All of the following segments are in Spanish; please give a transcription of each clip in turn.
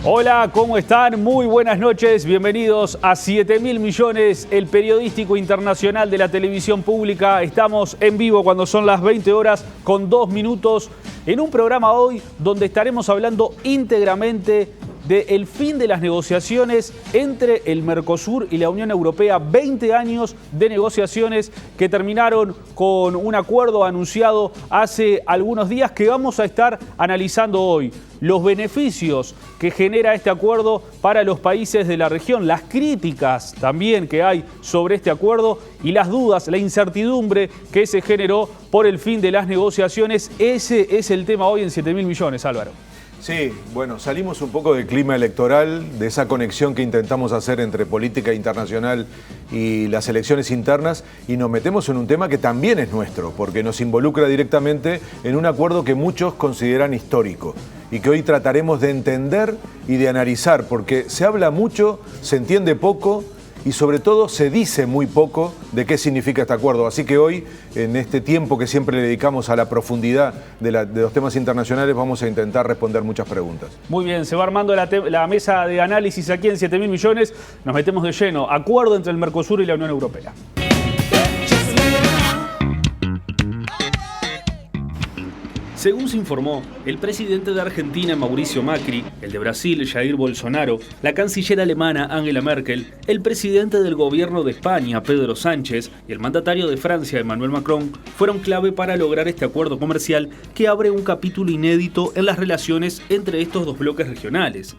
Hola, ¿cómo están? Muy buenas noches, bienvenidos a 7.000 millones, el periodístico internacional de la televisión pública. Estamos en vivo cuando son las 20 horas con 2 minutos en un programa hoy donde estaremos hablando íntegramente del fin de las negociaciones entre el Mercosur y la Unión Europea. 20 años de negociaciones que terminaron con un acuerdo anunciado hace algunos días que vamos a estar analizando hoy. Los beneficios que genera este acuerdo para los países de la región, las críticas también que hay sobre este acuerdo y las dudas, la incertidumbre que se generó por el fin de las negociaciones. Ese es el tema hoy en 7.000 millones, Álvaro. Sí, bueno, salimos un poco del clima electoral, de esa conexión que intentamos hacer entre política internacional y las elecciones internas, y nos metemos en un tema que también es nuestro, porque nos involucra directamente en un acuerdo que muchos consideran histórico y que hoy trataremos de entender y de analizar, porque se habla mucho, se entiende poco y sobre todo se dice muy poco de qué significa este acuerdo. Así que hoy, en este tiempo que siempre le dedicamos a la profundidad de los temas internacionales, vamos a intentar responder muchas preguntas. Muy bien, se va armando la mesa de análisis aquí en 7.000 millones. Nos metemos de lleno. Acuerdo entre el Mercosur y la Unión Europea. Según se informó, el presidente de Argentina, Mauricio Macri, el de Brasil, Jair Bolsonaro, la canciller alemana, Angela Merkel, el presidente del gobierno de España, Pedro Sánchez, y el mandatario de Francia, Emmanuel Macron, fueron clave para lograr este acuerdo comercial que abre un capítulo inédito en las relaciones entre estos dos bloques regionales.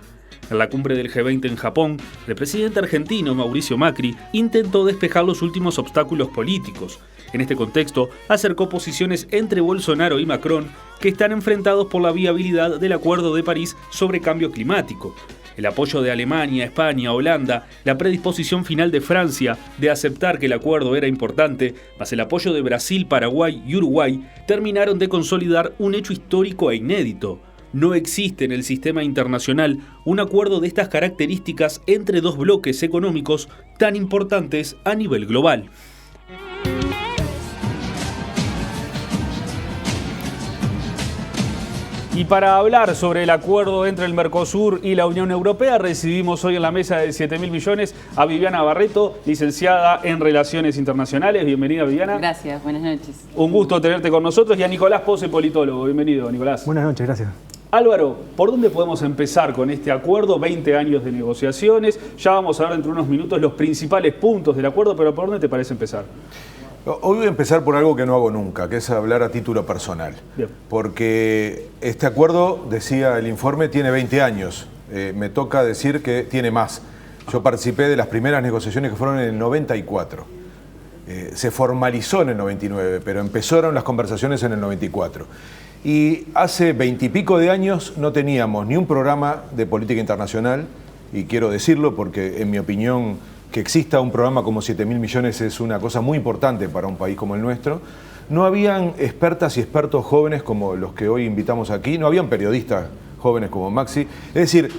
En la cumbre del G20 en Japón, el presidente argentino, Mauricio Macri, intentó despejar los últimos obstáculos políticos. En este contexto, acercó posiciones entre Bolsonaro y Macron que están enfrentados por la viabilidad del Acuerdo de París sobre cambio climático. El apoyo de Alemania, España, Holanda, la predisposición final de Francia de aceptar que el acuerdo era importante, más el apoyo de Brasil, Paraguay y Uruguay, terminaron de consolidar un hecho histórico e inédito. No existe en el sistema internacional un acuerdo de estas características entre dos bloques económicos tan importantes a nivel global. Y para hablar sobre el acuerdo entre el Mercosur y la Unión Europea, recibimos hoy en la mesa de 7.000 millones a Viviana Barreto, licenciada en Relaciones Internacionales. Bienvenida, Viviana. Gracias, buenas noches. Un gusto tenerte con nosotros. Y a Nicolás Pose, politólogo. Bienvenido, Nicolás. Buenas noches, gracias. Álvaro, ¿por dónde podemos empezar con este acuerdo? 20 años de negociaciones. Ya vamos a ver dentro de unos minutos los principales puntos del acuerdo, pero ¿por dónde te parece empezar? Hoy voy a empezar por algo que no hago nunca, que es hablar a título personal. Bien. Porque este acuerdo, decía el informe, tiene 20 años. Me toca decir que tiene más. Yo participé de las primeras negociaciones que fueron en el 94. Se formalizó en el 99, pero empezaron las conversaciones en el 94. Y hace 20 y pico de años no teníamos ni un programa de política internacional, y quiero decirlo porque en mi opinión que exista un programa como 7.000 millones es una cosa muy importante para un país como el nuestro. No habían expertas y expertos jóvenes como los que hoy invitamos aquí, no habían periodistas jóvenes como Maxi. Es decir,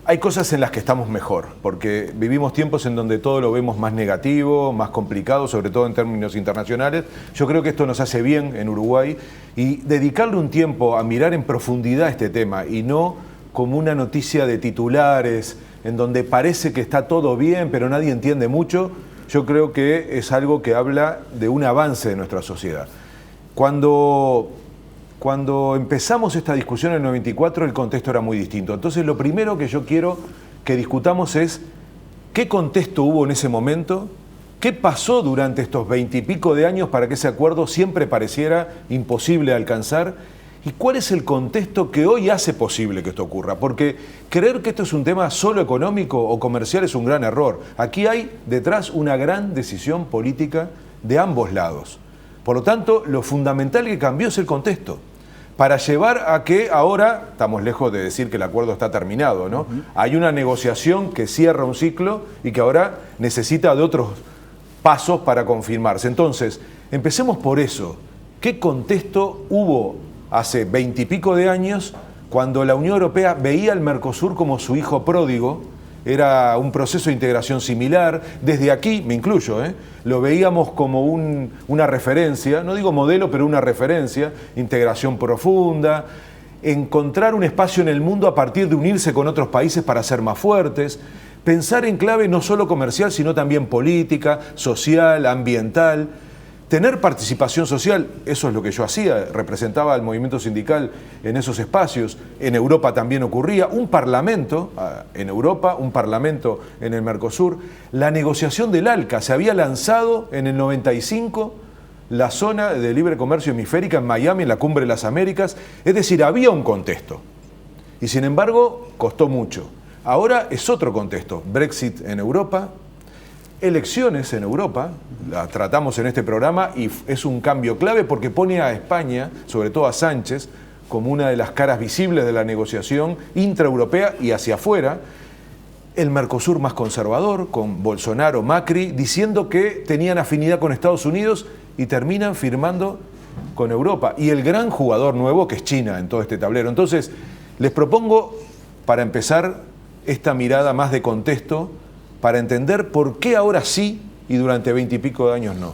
hay cosas en las que estamos mejor, porque vivimos tiempos en donde todo lo vemos más negativo, más complicado, sobre todo en términos internacionales. Yo creo que esto nos hace bien en Uruguay, y dedicarle un tiempo a mirar en profundidad este tema y no como una noticia de titulares en donde parece que está todo bien, pero nadie entiende mucho, yo creo que es algo que habla de un avance de nuestra sociedad. Cuando empezamos esta discusión en el 94, el contexto era muy distinto. Entonces, lo primero que yo quiero que discutamos es qué contexto hubo en ese momento, qué pasó durante estos 20 y pico de años para que ese acuerdo siempre pareciera imposible de alcanzar, y cuál es el contexto que hoy hace posible que esto ocurra. Porque creer que esto es un tema solo económico o comercial es un gran error. Aquí hay detrás una gran decisión política de ambos lados. Por lo tanto, lo fundamental que cambió es el contexto, para llevar a que ahora, estamos lejos de decir que el acuerdo está terminado, ¿no? Hay una negociación que cierra un ciclo y que ahora necesita de otros pasos para confirmarse. Entonces, empecemos por eso. ¿Qué contexto hubo hace 20 y pico de años cuando la Unión Europea veía al Mercosur como su hijo pródigo? Era un proceso de integración similar. Desde aquí, me incluyo, lo veíamos como una referencia, no digo modelo, pero una referencia, integración profunda. encontrar un espacio en el mundo a partir de unirse con otros países para ser más fuertes, pensar en clave no solo comercial, sino también política, social, ambiental, tener participación social. Eso es lo que yo hacía, representaba al movimiento sindical en esos espacios. En Europa también ocurría un parlamento en Europa, un parlamento en el Mercosur. La negociación del ALCA se había lanzado en el 95, la zona de libre comercio hemisférica en Miami, en la Cumbre de las Américas. Es decir, había un contexto. Y sin embargo, costó mucho. Ahora es otro contexto. Brexit en Europa, elecciones en Europa, la tratamos en este programa y es un cambio clave porque pone a España, sobre todo a Sánchez, como una de las caras visibles de la negociación intraeuropea y hacia afuera. El Mercosur más conservador, con Bolsonaro, Macri, diciendo que tenían afinidad con Estados Unidos y terminan firmando con Europa. Y el gran jugador nuevo que es China en todo este tablero. Entonces, les propongo, para empezar, esta mirada más de contexto, para entender por qué ahora sí y durante 20 y pico de años no.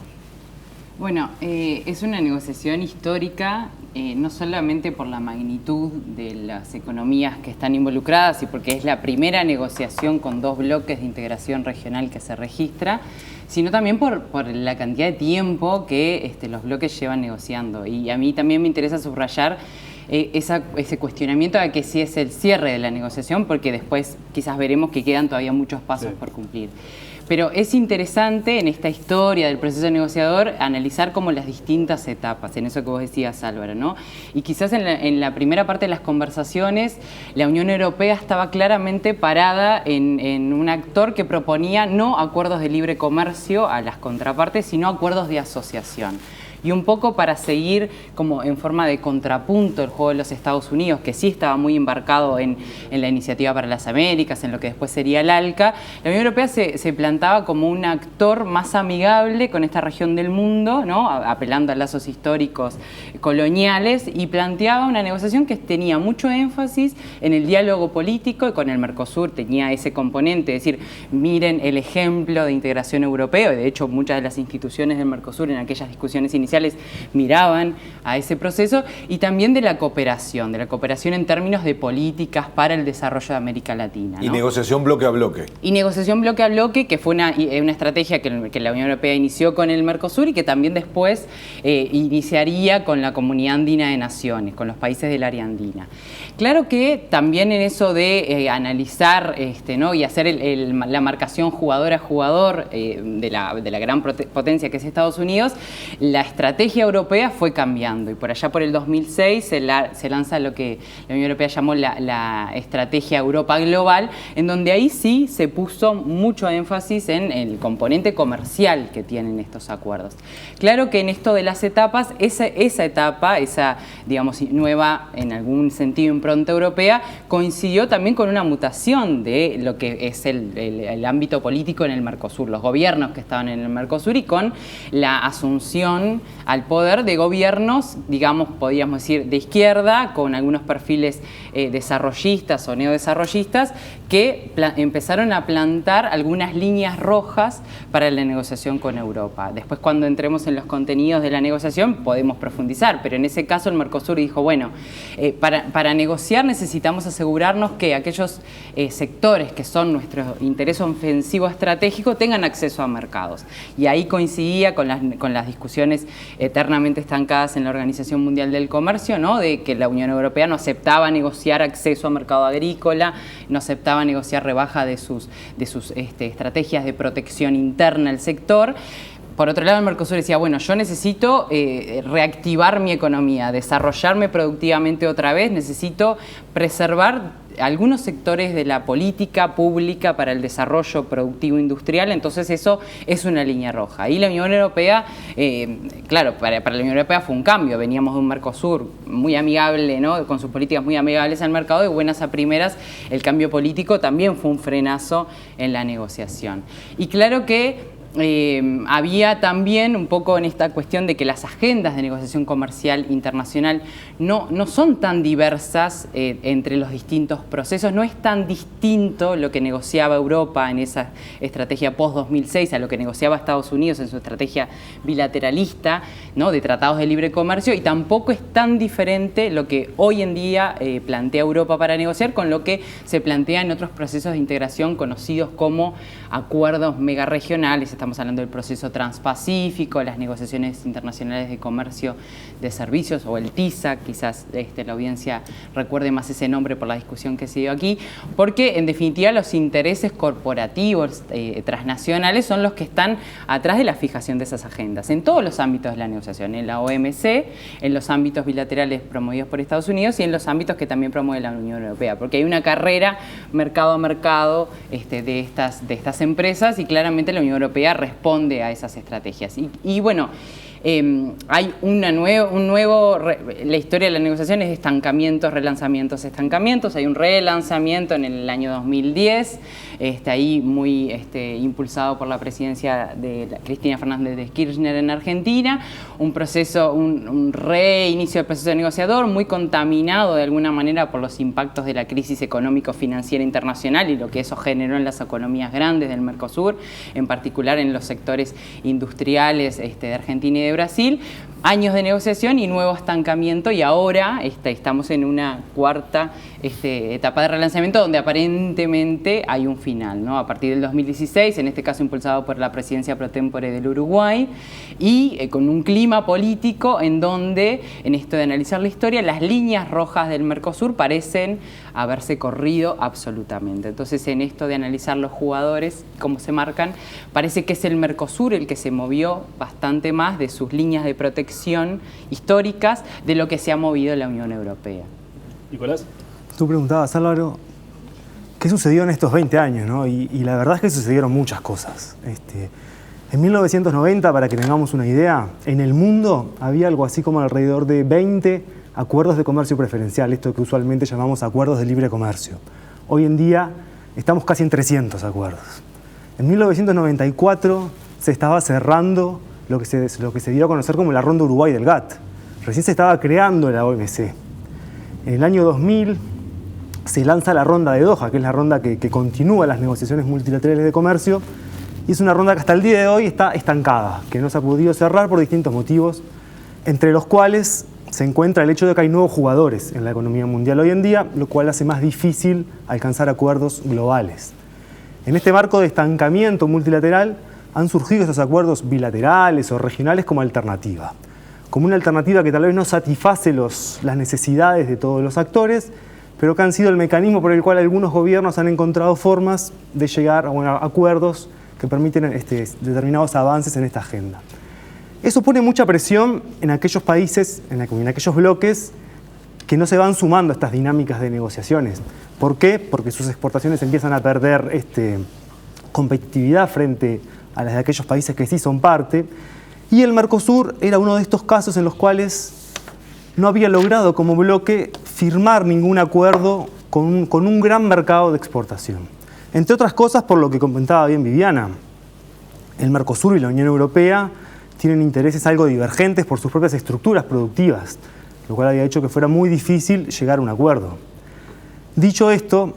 Bueno, es una negociación histórica, no solamente por la magnitud de las economías que están involucradas y porque es la primera negociación con 2 bloques de integración regional que se registra, sino también por la cantidad de tiempo que los bloques llevan negociando. Y a mí también me interesa subrayar ese cuestionamiento de que sí es el cierre de la negociación, porque después quizás veremos que quedan todavía muchos pasos por cumplir. Pero es interesante en esta historia del proceso negociador analizar como las distintas etapas, en eso que vos decías, Álvaro, ¿no? Y quizás en la primera parte de las conversaciones la Unión Europea estaba claramente parada en un actor que proponía no acuerdos de libre comercio a las contrapartes, sino acuerdos de asociación. Y un poco para seguir como en forma de contrapunto el juego de los Estados Unidos, que sí estaba muy embarcado en la Iniciativa para las Américas, en lo que después sería el ALCA, la Unión Europea se plantaba como un actor más amigable con esta región del mundo, ¿no? Apelando a lazos históricos coloniales, y planteaba una negociación que tenía mucho énfasis en el diálogo político, y con el Mercosur tenía ese componente, es decir, miren el ejemplo de integración europeo, y de hecho muchas de las instituciones del Mercosur en aquellas discusiones iniciales miraban a ese proceso, y también de la cooperación en términos de políticas para el desarrollo de América Latina, ¿no? Y negociación bloque a bloque. Y negociación bloque a bloque, que fue una estrategia que la Unión Europea inició con el Mercosur y que también después iniciaría con la Comunidad Andina de Naciones, con los países del área andina. Claro que también en eso de analizar ¿no? y hacer la marcación jugador a jugador de la gran potencia que es Estados Unidos, la estrategia europea fue cambiando, y por allá por el 2006 se lanza lo que la Unión Europea llamó la Estrategia Europa Global, en donde ahí sí se puso mucho énfasis en el componente comercial que tienen estos acuerdos. Claro que en esto de las etapas, esa etapa, digamos nueva en algún sentido impronta europea, coincidió también con una mutación de lo que es el ámbito político en el Mercosur, los gobiernos que estaban en el Mercosur, y con la asunción al poder de gobiernos, digamos, podríamos decir, de izquierda, con algunos perfiles desarrollistas o neodesarrollistas, que empezaron a plantar algunas líneas rojas para la negociación con Europa. Después, cuando entremos en los contenidos de la negociación, podemos profundizar, pero en ese caso el Mercosur dijo, bueno, para negociar necesitamos asegurarnos que aquellos sectores que son nuestro interés ofensivo estratégico tengan acceso a mercados. Y ahí coincidía con las discusiones eternamente estancadas en la Organización Mundial del Comercio, ¿no? De que la Unión Europea no aceptaba negociar acceso a mercado agrícola, no aceptaba negociar rebaja de sus estrategias de protección interna al sector. Por otro lado, el Mercosur decía, bueno, yo necesito reactivar mi economía, desarrollarme productivamente otra vez, necesito preservar algunos sectores de la política pública para el desarrollo productivo industrial, entonces eso es una línea roja. Y la Unión Europea, claro, para la Unión Europea fue un cambio, veníamos de un Mercosur muy amigable, ¿no? Con sus políticas muy amigables al mercado, y buenas a primeras, el cambio político también fue un frenazo en la negociación. Y claro que había también un poco en esta cuestión de que las agendas de negociación comercial internacional no son tan diversas entre los distintos procesos, no es tan distinto lo que negociaba Europa en esa estrategia post-2006 a lo que negociaba Estados Unidos en su estrategia bilateralista, ¿no?, de tratados de libre comercio, y tampoco es tan diferente lo que hoy en día plantea Europa para negociar con lo que se plantea en otros procesos de integración conocidos como acuerdos megaregionales. Estamos hablando del proceso transpacífico, las negociaciones internacionales de comercio de servicios, o el TISA, quizás la audiencia recuerde más ese nombre por la discusión que se dio aquí, porque en definitiva los intereses corporativos transnacionales son los que están atrás de la fijación de esas agendas, en todos los ámbitos de la negociación, en la OMC, en los ámbitos bilaterales promovidos por Estados Unidos y en los ámbitos que también promueve la Unión Europea, porque hay una carrera mercado a mercado de estas empresas, y claramente la Unión Europea responde a esas estrategias. Y bueno, hay la historia de la negociación es estancamientos, relanzamientos, estancamientos. Hay un relanzamiento en el año 2010, ahí muy impulsado por la presidencia de Cristina Fernández de Kirchner en Argentina, un reinicio del proceso negociador muy contaminado de alguna manera por los impactos de la crisis económico-financiera internacional y lo que eso generó en las economías grandes del Mercosur, en particular en los sectores industriales de Argentina y de Brasil. Años de negociación y nuevo estancamiento, y ahora estamos en una cuarta etapa de relanzamiento donde aparentemente hay un final, ¿no? A partir del 2016, en este caso impulsado por la presidencia pro tempore del Uruguay, y con un clima político en donde, en esto de analizar la historia, las líneas rojas del Mercosur parecen haberse corrido absolutamente. Entonces, en esto de analizar los jugadores, cómo se marcan, parece que es el Mercosur el que se movió bastante más de sus líneas de protección históricas de lo que se ha movido la Unión Europea. Nicolás. Tú preguntabas, Álvaro, ¿qué sucedió en estos 20 años? ¿No? Y la verdad es que sucedieron muchas cosas. En 1990, para que tengamos una idea, en el mundo había algo así como alrededor de 20 acuerdos de comercio preferencial, esto que usualmente llamamos acuerdos de libre comercio. Hoy en día estamos casi en 300 acuerdos. En 1994 se estaba cerrando lo que se dio a conocer como la Ronda Uruguay del GATT. Recién se estaba creando la OMC. En el año 2000 se lanza la Ronda de Doha, que es la ronda que continúa las negociaciones multilaterales de comercio, y es una ronda que hasta el día de hoy está estancada, que no se ha podido cerrar por distintos motivos, entre los cuales se encuentra el hecho de que hay nuevos jugadores en la economía mundial hoy en día, lo cual hace más difícil alcanzar acuerdos globales. En este marco de estancamiento multilateral han surgido estos acuerdos bilaterales o regionales como alternativa. Como una alternativa que tal vez no satisface las necesidades de todos los actores, pero que han sido el mecanismo por el cual algunos gobiernos han encontrado formas de llegar a acuerdos que permiten determinados avances en esta agenda. Eso pone mucha presión en aquellos países, en aquellos bloques que no se van sumando a estas dinámicas de negociaciones. ¿Por qué? Porque sus exportaciones empiezan a perder competitividad frente a las de aquellos países que sí son parte, y el Mercosur era uno de estos casos en los cuales no había logrado como bloque firmar ningún acuerdo con un gran mercado de exportación. Entre otras cosas, por lo que comentaba bien Viviana, el Mercosur y la Unión Europea tienen intereses algo divergentes por sus propias estructuras productivas, lo cual había hecho que fuera muy difícil llegar a un acuerdo. Dicho esto,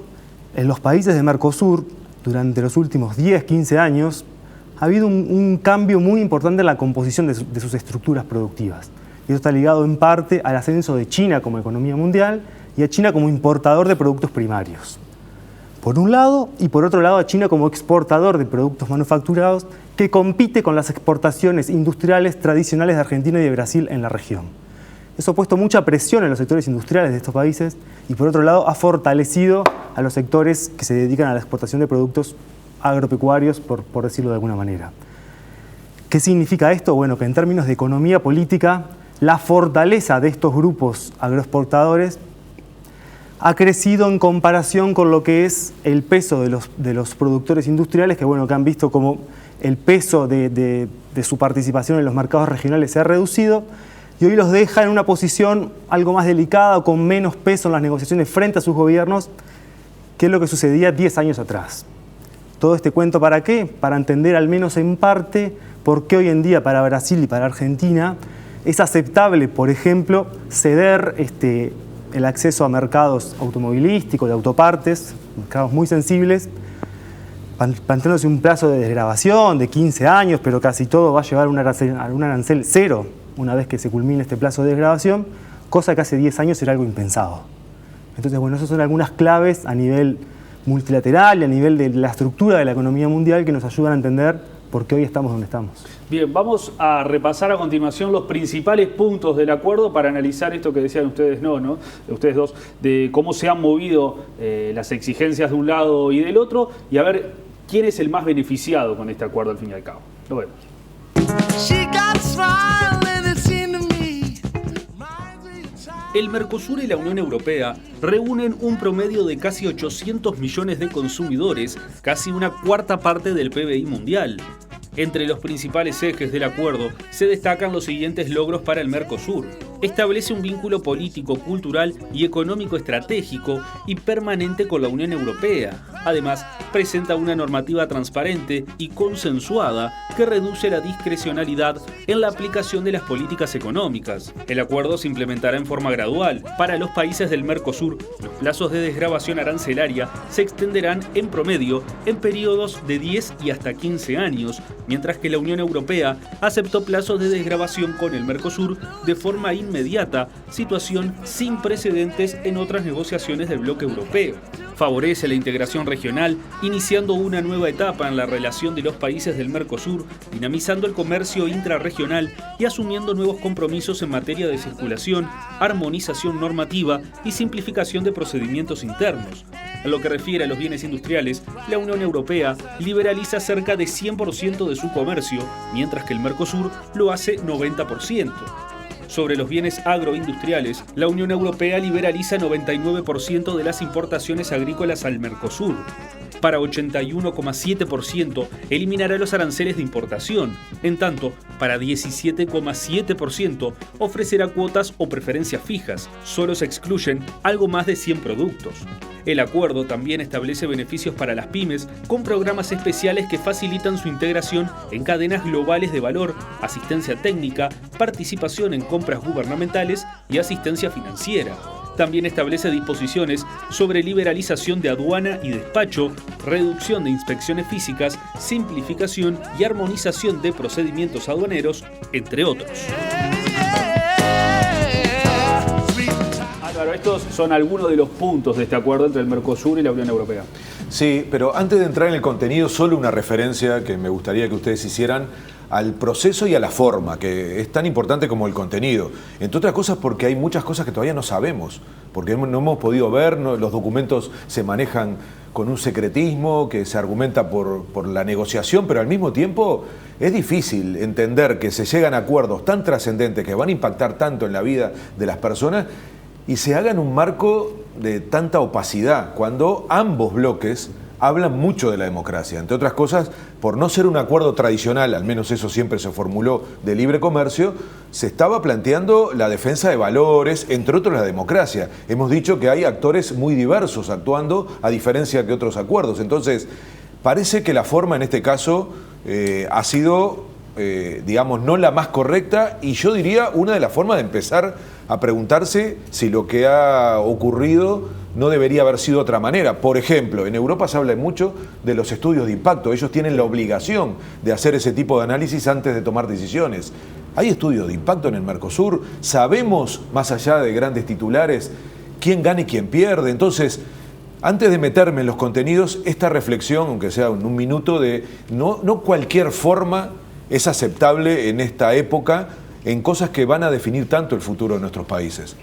en los países de Mercosur, durante los últimos 10, 15 años, ha habido un cambio muy importante en la composición de sus estructuras productivas. Y eso está ligado en parte al ascenso de China como economía mundial y a China como importador de productos primarios. Por un lado, y por otro lado a China como exportador de productos manufacturados que compite con las exportaciones industriales tradicionales de Argentina y de Brasil en la región. Eso ha puesto mucha presión en los sectores industriales de estos países y por otro lado ha fortalecido a los sectores que se dedican a la exportación de productos agropecuarios, por decirlo de alguna manera. ¿Qué significa esto? Bueno, que en términos de economía política, la fortaleza de estos grupos agroexportadores ha crecido en comparación con lo que es el peso de los productores industriales, que han visto como el peso de su participación en los mercados regionales se ha reducido y hoy los deja en una posición algo más delicada o con menos peso en las negociaciones frente a sus gobiernos, que es lo que sucedía 10 años atrás. Todo este cuento, ¿para qué? Para entender al menos en parte por qué hoy en día para Brasil y para Argentina es aceptable, por ejemplo, ceder el acceso a mercados automovilísticos, de autopartes, mercados muy sensibles, planteándose un plazo de desgravación de 15 años, pero casi todo va a llevar a un arancel cero una vez que se culmine este plazo de desgravación, cosa que hace 10 años era algo impensado. Entonces, bueno, esas son algunas claves a nivel multilateral y a nivel de la estructura de la economía mundial que nos ayudan a entender por qué hoy estamos donde estamos. Bien, vamos a repasar a continuación los principales puntos del acuerdo para analizar esto que decían ustedes ustedes dos, de cómo se han movido las exigencias de un lado y del otro, y a ver quién es el más beneficiado con este acuerdo al fin y al cabo. Lo vemos. El Mercosur y la Unión Europea reúnen un promedio de casi 800 millones de consumidores, casi una cuarta parte del PBI mundial. Entre los principales ejes del acuerdo se destacan los siguientes logros para el Mercosur. Establece un vínculo político, cultural y económico estratégico y permanente con la Unión Europea. Además, presenta una normativa transparente y consensuada que reduce la discrecionalidad en la aplicación de las políticas económicas. El acuerdo se implementará en forma gradual. Para los países del Mercosur, los plazos de desgravación arancelaria se extenderán en promedio en periodos de 10 y hasta 15 años, mientras que la Unión Europea aceptó plazos de desgravación con el Mercosur de forma inmediata, situación sin precedentes en otras negociaciones del bloque europeo. Favorece la integración regional, iniciando una nueva etapa en la relación de los países del Mercosur, dinamizando el comercio intrarregional y asumiendo nuevos compromisos en materia de circulación, armonización normativa y simplificación de procedimientos internos. En lo que refiere a los bienes industriales, la Unión Europea liberaliza cerca de 100% de su comercio, mientras que el Mercosur lo hace 90%. Sobre los bienes agroindustriales, la Unión Europea liberaliza 99% de las importaciones agrícolas al Mercosur. Para 81,7% eliminará los aranceles de importación, en tanto, para 17,7% ofrecerá cuotas o preferencias fijas. Solo se excluyen algo más de 100 productos. El acuerdo también establece beneficios para las pymes con programas especiales que facilitan su integración en cadenas globales de valor, asistencia técnica, participación en compras gubernamentales y asistencia financiera. También establece disposiciones sobre liberalización de aduana y despacho, reducción de inspecciones físicas, simplificación y armonización de procedimientos aduaneros, entre otros. Claro, estos son algunos de los puntos de este acuerdo entre el Mercosur y la Unión Europea. Sí, pero antes de entrar en el contenido, solo una referencia que me gustaría que ustedes hicieran al proceso y a la forma, que es tan importante como el contenido. Entre otras cosas porque hay muchas cosas que todavía no sabemos, porque no hemos podido ver, los documentos se manejan con un secretismo que se argumenta por la negociación, pero al mismo tiempo es difícil entender que se llegan a acuerdos tan trascendentes que van a impactar tanto en la vida de las personas y se haga en un marco de tanta opacidad, cuando ambos bloques hablan mucho de la democracia, entre otras cosas, por no ser un acuerdo tradicional, al menos eso siempre se formuló, de libre comercio, se estaba planteando la defensa de valores, entre otros la democracia. Hemos dicho que hay actores muy diversos actuando, a diferencia que otros acuerdos. Entonces, parece que la forma en este caso ha sido, digamos, no la más correcta, y yo diría una de las formas de empezar a preguntarse si lo que ha ocurrido no debería haber sido de otra manera. Por ejemplo, en Europa se habla mucho de los estudios de impacto. Ellos tienen la obligación de hacer ese tipo de análisis antes de tomar decisiones. ¿Hay estudios de impacto en el Mercosur? ¿Sabemos, más allá de grandes titulares, quién gana y quién pierde? Entonces, antes de meterme en los contenidos, esta reflexión, aunque sea en un minuto, de no cualquier forma es aceptable en esta época en cosas que van a definir tanto el futuro de nuestros países.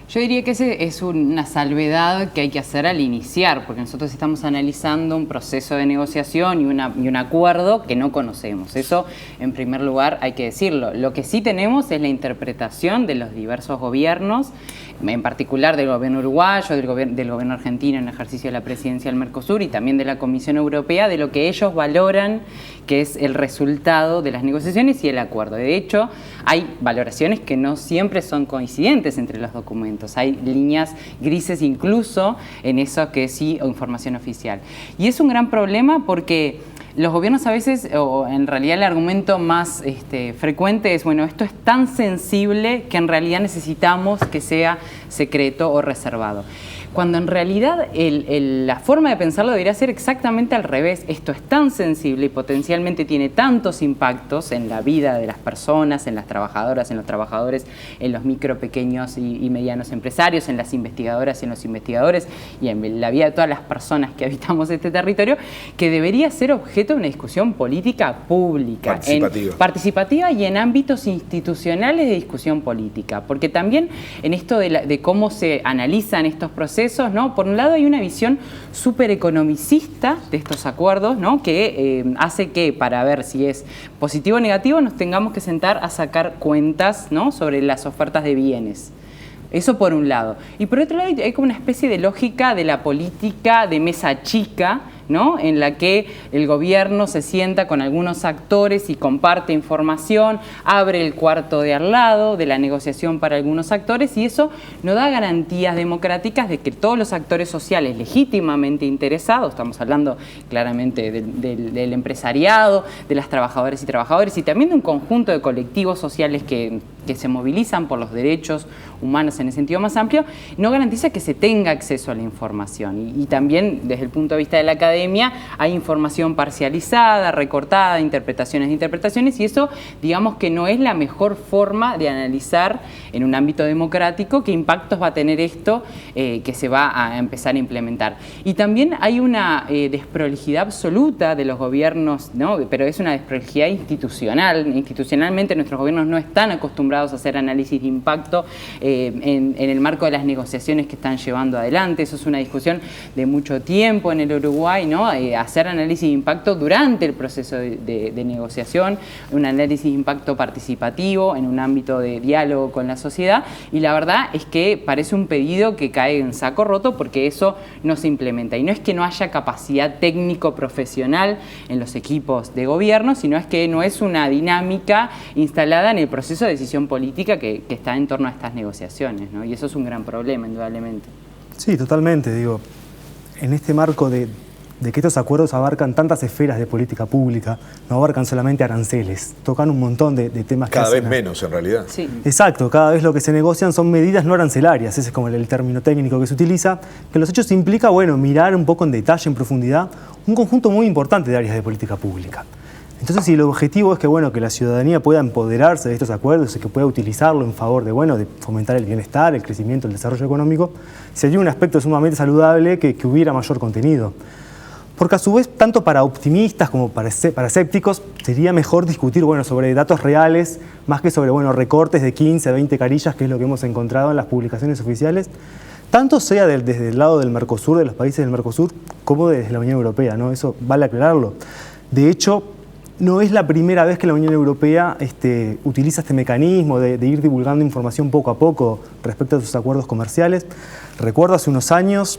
Yo diría que ese es una salvedad que hay que hacer al iniciar, porque nosotros estamos analizando un proceso de negociación y un acuerdo que no conocemos. Eso, en primer lugar, hay que decirlo. Lo que sí tenemos es la interpretación de los diversos gobiernos, en particular del gobierno uruguayo, del gobierno argentino en el ejercicio de la presidencia del Mercosur y también de la Comisión Europea, de lo que ellos valoran que es el resultado de las negociaciones y el acuerdo. De hecho, hay valoraciones que no siempre son coincidentes entre los documentos. momentos. Hay líneas grises incluso en eso que sí, o información oficial. Y es un gran problema porque los gobiernos a veces, o en realidad el argumento más frecuente es, bueno, esto es tan sensible que en realidad necesitamos que sea secreto o reservado. Cuando en realidad la forma de pensarlo debería ser exactamente al revés. Esto es tan sensible y potencialmente tiene tantos impactos en la vida de las personas, en las trabajadoras, en los trabajadores, en los micro, pequeños y medianos empresarios, en las investigadoras y en los investigadores y en la vida de todas las personas que habitamos este territorio, que debería ser objeto de una discusión política pública. Participativa y en ámbitos institucionales de discusión política. Porque también en esto de cómo se analizan estos procesos, ¿no? Por un lado hay una visión súper economicista de estos acuerdos, ¿no? Que hace que para ver si es positivo o negativo nos tengamos que sentar a sacar cuentas, ¿no? Sobre las ofertas de bienes. Eso por un lado. Y por otro lado hay como una especie de lógica de la política de mesa chica, ¿no? En la que el gobierno se sienta con algunos actores y comparte información, abre el cuarto de al lado de la negociación para algunos actores y eso no da garantías democráticas de que todos los actores sociales legítimamente interesados, estamos hablando claramente del empresariado, de las trabajadoras y trabajadores y también de un conjunto de colectivos sociales que se movilizan por los derechos humanos en el sentido más amplio, no garantiza que se tenga acceso a la información. Y también desde el punto de vista de la academia hay información parcializada, recortada, interpretaciones de interpretaciones y eso digamos que no es la mejor forma de analizar en un ámbito democrático qué impactos va a tener esto que se va a empezar a implementar. Y también hay una desprolijidad absoluta de los gobiernos, ¿no? Pero es una desprolijidad institucional. Institucionalmente nuestros gobiernos no están acostumbrados a hacer análisis de impacto en el marco de las negociaciones que están llevando adelante. Eso es una discusión de mucho tiempo en el Uruguay, ¿no? Hacer análisis de impacto durante el proceso de negociación, un análisis de impacto participativo en un ámbito de diálogo con la sociedad y la verdad es que parece un pedido que cae en saco roto porque eso no se implementa y no es que no haya capacidad técnico-profesional en los equipos de gobierno, sino es que no es una dinámica instalada en el proceso de decisión política que está en torno a estas negociaciones, ¿no? Y eso es un gran problema, indudablemente. Sí, totalmente. Digo, en este marco de que estos acuerdos abarcan tantas esferas de política pública, no abarcan solamente aranceles, tocan un montón de temas. Cada vez menos, en realidad. Sí. Exacto, cada vez lo que se negocian son medidas no arancelarias, ese es como el término técnico que se utiliza, que en los hechos implica, bueno, mirar un poco en detalle, en profundidad, un conjunto muy importante de áreas de política pública. Entonces, si el objetivo es que, bueno, que la ciudadanía pueda empoderarse de estos acuerdos y que pueda utilizarlo en favor de, bueno, de fomentar el bienestar, el crecimiento, el desarrollo económico, sería un aspecto sumamente saludable que hubiera mayor contenido. Porque a su vez, tanto para optimistas como para escépticos, sería mejor discutir, bueno, sobre datos reales, más que sobre, bueno, recortes de 15 a 20 carillas, que es lo que hemos encontrado en las publicaciones oficiales, tanto sea desde el lado del Mercosur, de los países del Mercosur, como desde la Unión Europea, ¿no? Eso vale aclararlo. De hecho, no es la primera vez que la Unión Europea utiliza este mecanismo de ir divulgando información poco a poco respecto a sus acuerdos comerciales. Recuerdo hace unos años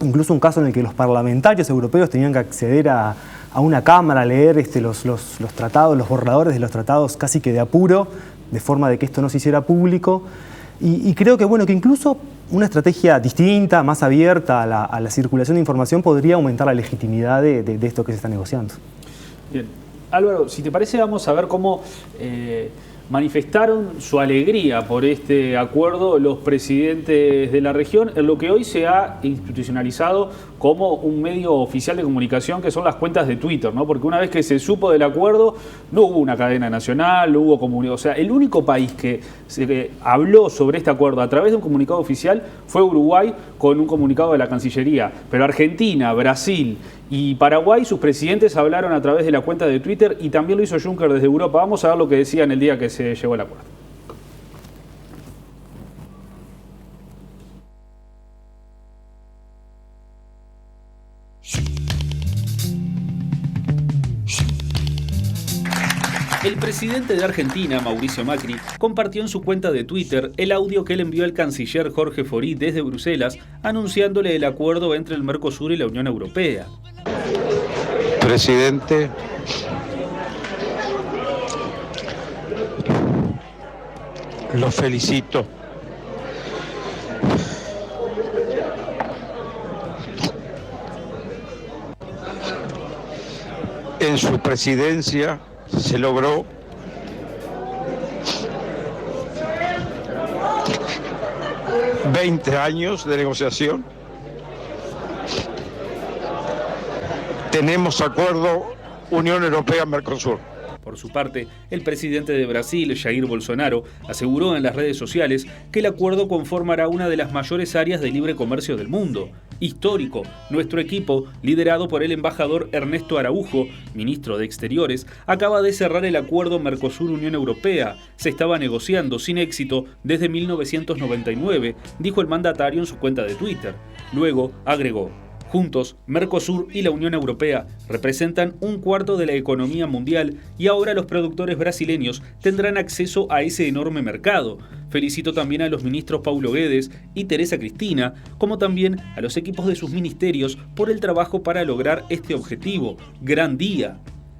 incluso un caso en el que los parlamentarios europeos tenían que acceder a una cámara a leer los tratados, los borradores de los tratados casi que de apuro, de forma de que esto no se hiciera público. Y creo que, bueno, que incluso una estrategia distinta, más abierta a la circulación de información podría aumentar la legitimidad de esto que se está negociando. Bien. Álvaro, si te parece, vamos a ver cómo manifestaron su alegría por este acuerdo los presidentes de la región, en lo que hoy se ha institucionalizado como un medio oficial de comunicación, que son las cuentas de Twitter, ¿no? Porque una vez que se supo del acuerdo, no hubo una cadena nacional, no hubo comunidad. O sea, el único país que habló sobre este acuerdo a través de un comunicado oficial fue Uruguay, con un comunicado de la Cancillería. Pero Argentina, Brasil y Paraguay, sus presidentes hablaron a través de la cuenta de Twitter y también lo hizo Juncker desde Europa. Vamos a ver lo que decían el día que se llegó al acuerdo. El presidente de Argentina, Mauricio Macri, compartió en su cuenta de Twitter el audio que le envió el canciller Jorge Forí desde Bruselas, anunciándole el acuerdo entre el Mercosur y la Unión Europea. Presidente, lo felicito en su presidencia se logró ...20 años de negociación. Tenemos acuerdo Unión Europea-Mercosur. Por su parte, el presidente de Brasil, Jair Bolsonaro, aseguró en las redes sociales que el acuerdo conformará una de las mayores áreas de libre comercio del mundo. Histórico, nuestro equipo, liderado por el embajador Ernesto Araujo, ministro de Exteriores, acaba de cerrar el acuerdo Mercosur-Unión Europea. Se estaba negociando sin éxito desde 1999, dijo el mandatario en su cuenta de Twitter. Luego, agregó: juntos, Mercosur y la Unión Europea representan 1/4 de la economía mundial y ahora los productores brasileños tendrán acceso a ese enorme mercado. Felicito también a los ministros Paulo Guedes y Teresa Cristina, como también a los equipos de sus ministerios por el trabajo para lograr este objetivo. ¡Gran día!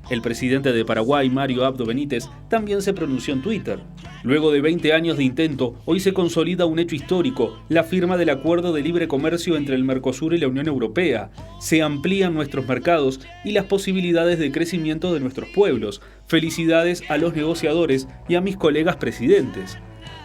El presidente de Paraguay, Mario Abdo Benítez, también se pronunció en Twitter. Luego de 20 años de intento, hoy se consolida un hecho histórico, la firma del Acuerdo de Libre Comercio entre el Mercosur y la Unión Europea. Se amplían nuestros mercados y las posibilidades de crecimiento de nuestros pueblos. Felicidades a los negociadores y a mis colegas presidentes.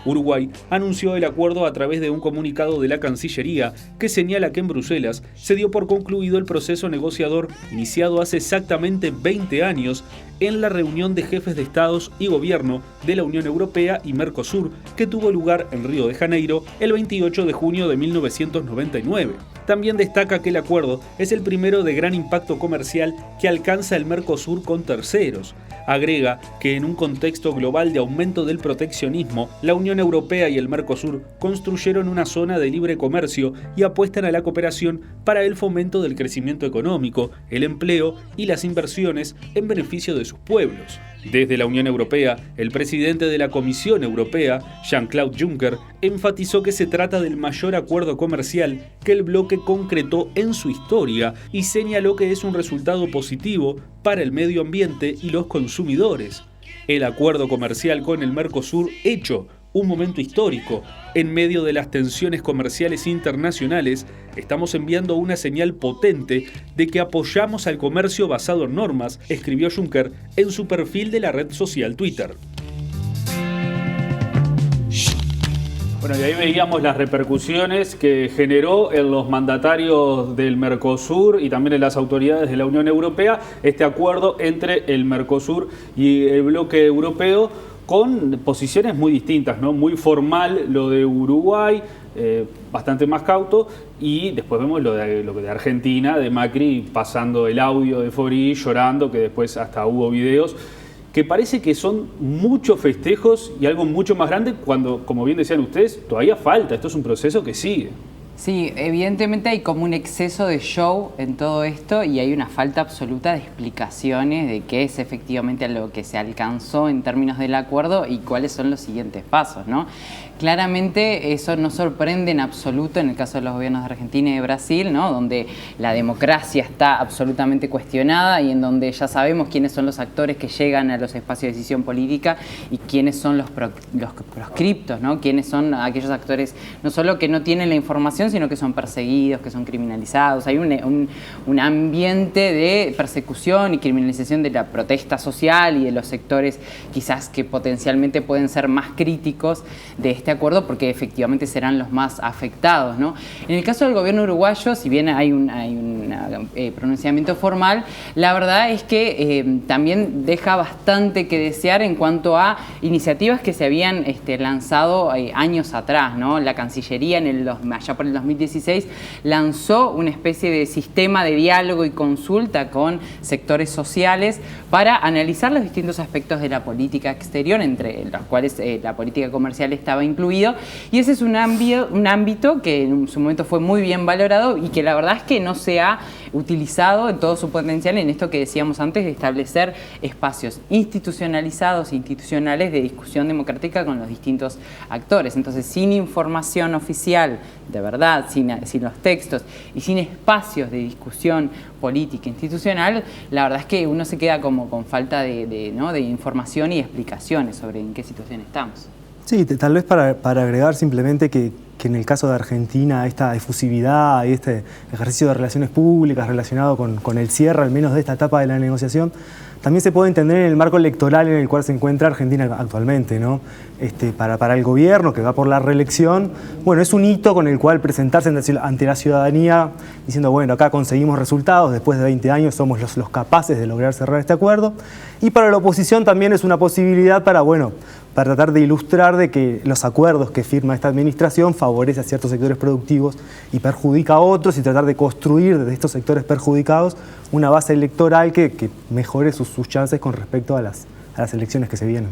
Uruguay anunció el acuerdo a través de un comunicado de la Cancillería que señala que en Bruselas se dio por concluido el proceso negociador iniciado hace exactamente 20 años en la reunión de jefes de Estados y Gobierno de la Unión Europea y Mercosur que tuvo lugar en Río de Janeiro el 28 de junio de 1999. También destaca que el acuerdo es el primero de gran impacto comercial que alcanza el Mercosur con terceros. Agrega que en un contexto global de aumento del proteccionismo, la Unión Europea y el Mercosur construyeron una zona de libre comercio y apuestan a la cooperación para el fomento del crecimiento económico, el empleo y las inversiones en beneficio de sus pueblos. Desde la Unión Europea, el presidente de la Comisión Europea, Jean-Claude Juncker, enfatizó que se trata del mayor acuerdo comercial que el bloque concretó en su historia y señaló que es un resultado positivo para el medio ambiente y los consumidores. El acuerdo comercial con el Mercosur hecho un momento histórico. En medio de las tensiones comerciales internacionales, estamos enviando una señal potente de que apoyamos al comercio basado en normas, escribió Juncker en su perfil de la red social Twitter. Bueno, y ahí veíamos las repercusiones que generó en los mandatarios del Mercosur y también en las autoridades de la Unión Europea este acuerdo entre el Mercosur y el bloque europeo, con posiciones muy distintas, ¿no? Muy formal lo de Uruguay, bastante más cauto, y después vemos lo de Argentina, de Macri pasando el audio de Fori, llorando, que después hasta hubo videos, que parece que son muchos festejos y algo mucho más grande cuando, como bien decían ustedes, todavía falta, esto es un proceso que sigue. Sí, evidentemente hay como un exceso de show en todo esto y hay una falta absoluta de explicaciones de qué es efectivamente lo que se alcanzó en términos del acuerdo y cuáles son los siguientes pasos, ¿no? Claramente eso no sorprende en absoluto en el caso de los gobiernos de Argentina y de Brasil, ¿no? Donde la democracia está absolutamente cuestionada y en donde ya sabemos quiénes son los actores que llegan a los espacios de decisión política y quiénes son los proscriptos, ¿no? Quiénes son aquellos actores no solo que no tienen la información, sino que son perseguidos, que son criminalizados. Hay un ambiente de persecución y criminalización de la protesta social y de los sectores quizás que potencialmente pueden ser más críticos de este acuerdo porque efectivamente serán los más afectados, ¿no? En el caso del gobierno uruguayo, si bien hay un pronunciamiento formal, la verdad es que también deja bastante que desear en cuanto a iniciativas que se habían lanzado años atrás, ¿no? La Cancillería allá por el 2016 lanzó una especie de sistema de diálogo y consulta con sectores sociales para analizar los distintos aspectos de la política exterior, entre los cuales la política comercial estaba incluido, y ese es un ámbito que en su momento fue muy bien valorado y que la verdad es que no se ha utilizado en todo su potencial en esto que decíamos antes de establecer espacios institucionalizados e institucionales de discusión democrática con los distintos actores. Entonces, sin información oficial, de verdad, sin los textos y sin espacios de discusión política institucional, la verdad es que uno se queda como con falta de información y explicaciones sobre en qué situación estamos. Sí, tal vez para agregar simplemente que que en el caso de Argentina esta efusividad y este ejercicio de relaciones públicas relacionado con el cierre, al menos de esta etapa de la negociación, también se puede entender en el marco electoral en el cual se encuentra Argentina actualmente, ¿no? Para el gobierno que va por la reelección, bueno, es un hito con el cual presentarse ante la ciudadanía diciendo, bueno, acá conseguimos resultados, después de 20 años somos los capaces de lograr cerrar este acuerdo. Y para la oposición también es una posibilidad para tratar de ilustrar de que los acuerdos que firma esta administración favorece a ciertos sectores productivos y perjudica a otros, y tratar de construir desde estos sectores perjudicados una base electoral que mejore sus chances con respecto a las elecciones que se vienen.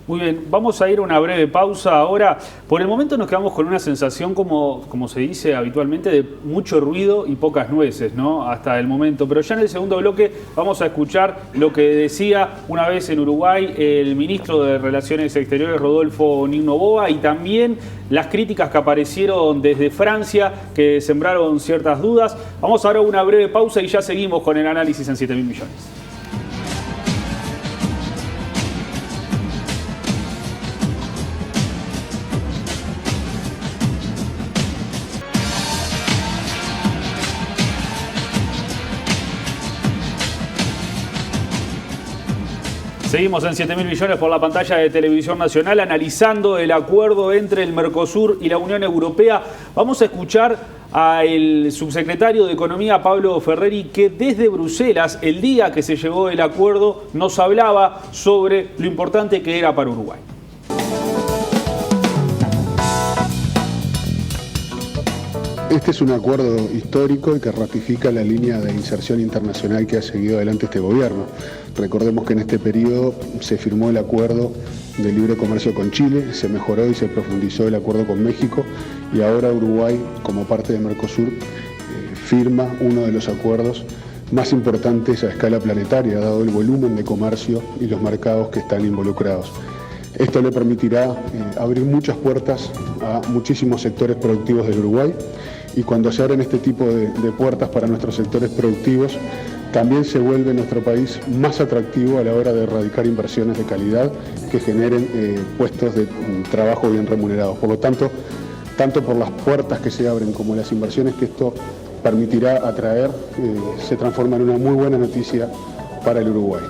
Muy bien, vamos a ir a una breve pausa ahora. Por el momento nos quedamos con una sensación, como se dice habitualmente, de mucho ruido y pocas nueces, ¿no? Hasta el momento. Pero ya en el segundo bloque vamos a escuchar lo que decía una vez en Uruguay el ministro de Relaciones Exteriores, Rodolfo Noboa, y también las críticas que aparecieron desde Francia, que sembraron ciertas dudas. Vamos ahora a una breve pausa y ya seguimos con el análisis en 7.000 millones. Seguimos en 7.000 millones por la pantalla de Televisión Nacional analizando el acuerdo entre el Mercosur y la Unión Europea. Vamos a escuchar al subsecretario de Economía, Pablo Ferreri, que desde Bruselas, el día que se llegó el acuerdo, nos hablaba sobre lo importante que era para Uruguay. Este es un acuerdo histórico y que ratifica la línea de inserción internacional que ha seguido adelante este gobierno. Recordemos que en este periodo se firmó el acuerdo de libre comercio con Chile, se mejoró y se profundizó el acuerdo con México, y ahora Uruguay, como parte de Mercosur, firma uno de los acuerdos más importantes a escala planetaria, dado el volumen de comercio y los mercados que están involucrados. Esto le permitirá abrir muchas puertas a muchísimos sectores productivos del Uruguay, y cuando se abren este tipo de puertas para nuestros sectores productivos, también se vuelve nuestro país más atractivo a la hora de erradicar inversiones de calidad que generen puestos de trabajo bien remunerados. Por lo tanto, tanto por las puertas que se abren como las inversiones que esto permitirá atraer, se transforma en una muy buena noticia para el Uruguay.